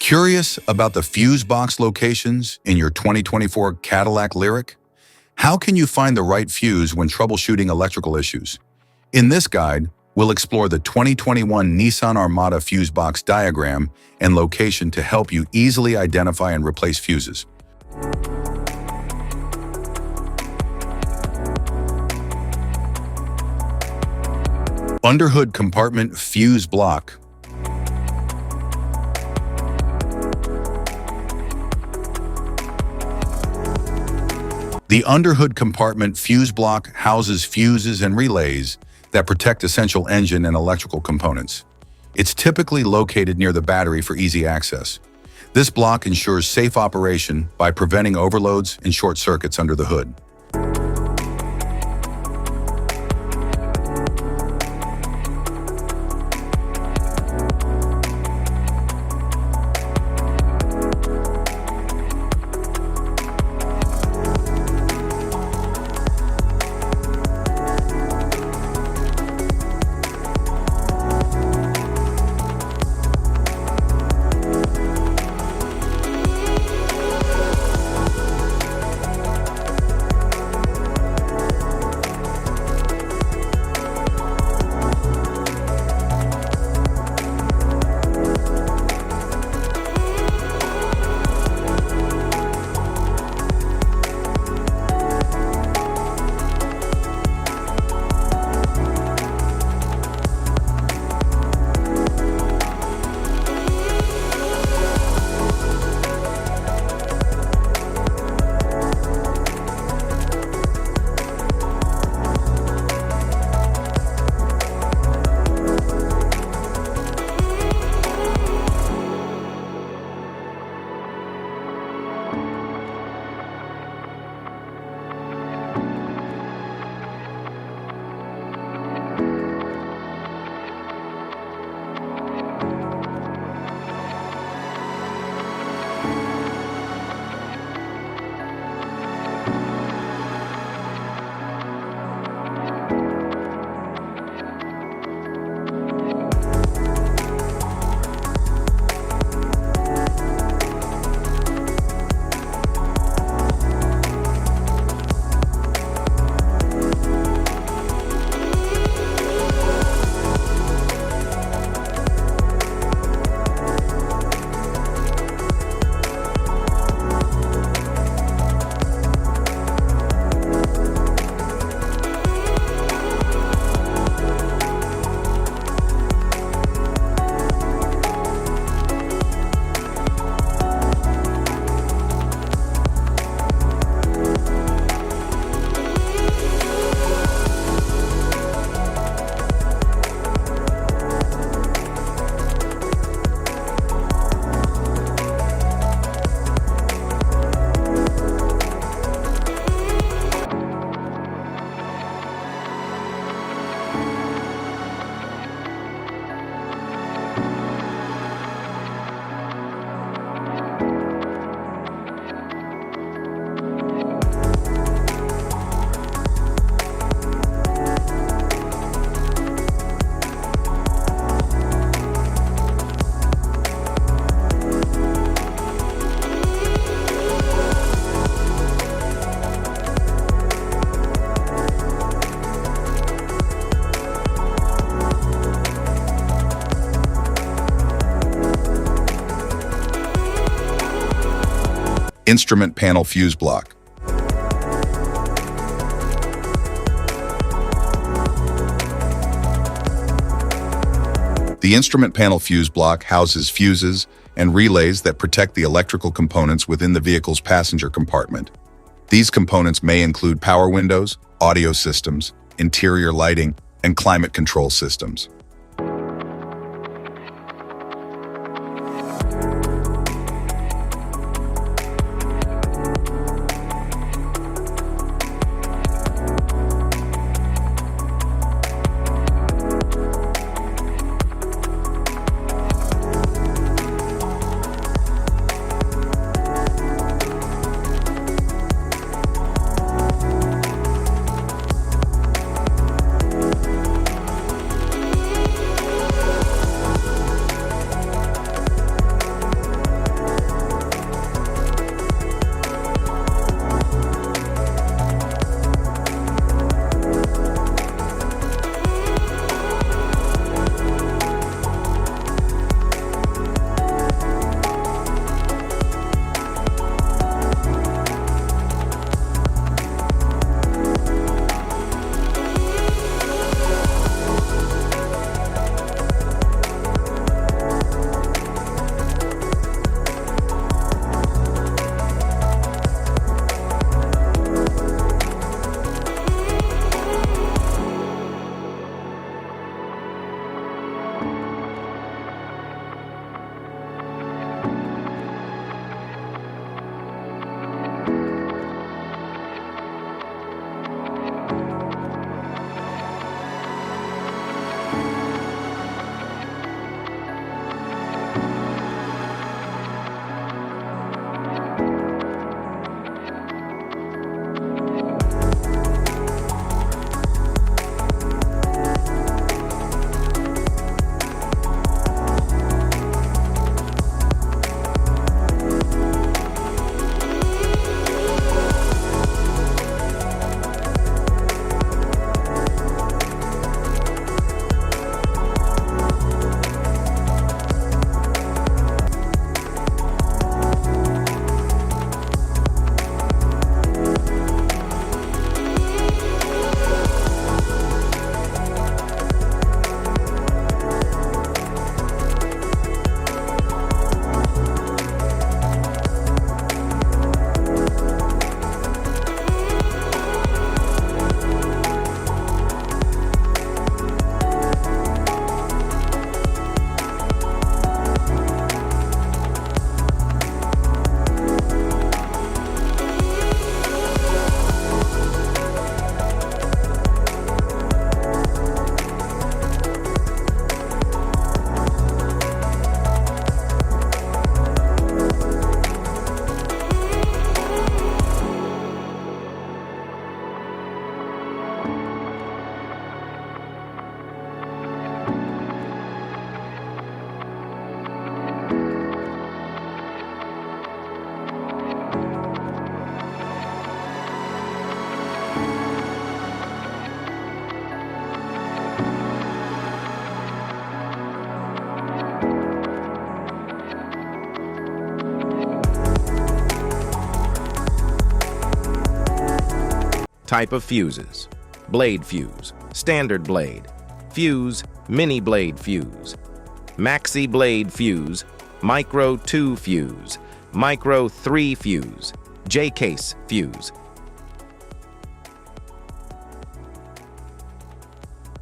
Curious about the fuse box locations in your 2024 Cadillac LYRIQ? How can you find the right fuse when troubleshooting electrical issues? In this guide, we'll explore the 2021 Nissan Armada fuse box diagram and location to help you easily identify and replace fuses. Underhood compartment fuse block. The underhood compartment fuse block houses fuses and relays that protect essential engine and electrical components. It's typically located near the battery for easy access. This block ensures safe operation by preventing overloads and short circuits under the hood. Instrument panel fuse block. The instrument panel fuse block houses fuses and relays that protect the electrical components within the vehicle's passenger compartment. These components may include power windows, audio systems, interior lighting, and climate control systems. Type of fuses: blade fuse, standard blade, fuse, mini blade fuse, maxi blade fuse, micro 2 fuse, micro 3 fuse, J-case fuse,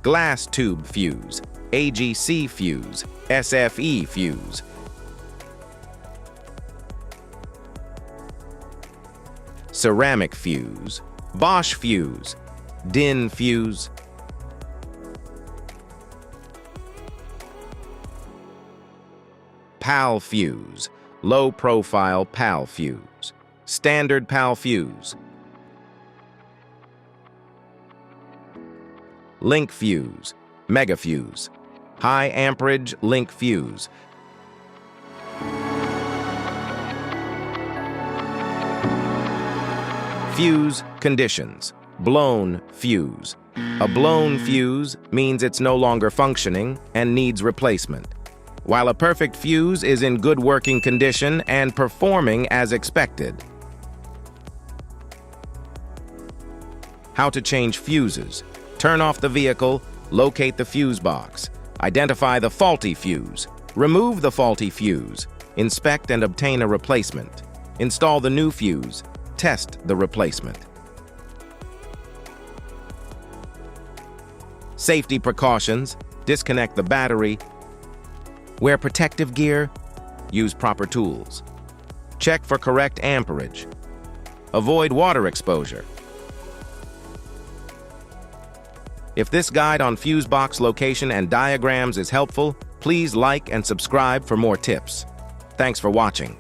glass tube fuse, AGC fuse, SFE fuse, ceramic fuse, Bosch fuse, DIN fuse, PAL fuse, low profile PAL fuse, standard PAL fuse, link fuse, mega fuse, high amperage link fuse, fuse conditions: blown fuse. A blown fuse means it's no longer functioning and needs replacement, while a perfect fuse is in good working condition and performing as expected. How to change fuses: turn off the vehicle, locate the fuse box, identify the faulty fuse, remove the faulty fuse, inspect and obtain a replacement, install the new fuse, test the replacement. Safety precautions: disconnect the battery, wear protective gear, use proper tools, check for correct amperage, avoid water exposure. If this guide on fuse box location and diagrams is helpful, please like and subscribe for more tips. Thanks for watching.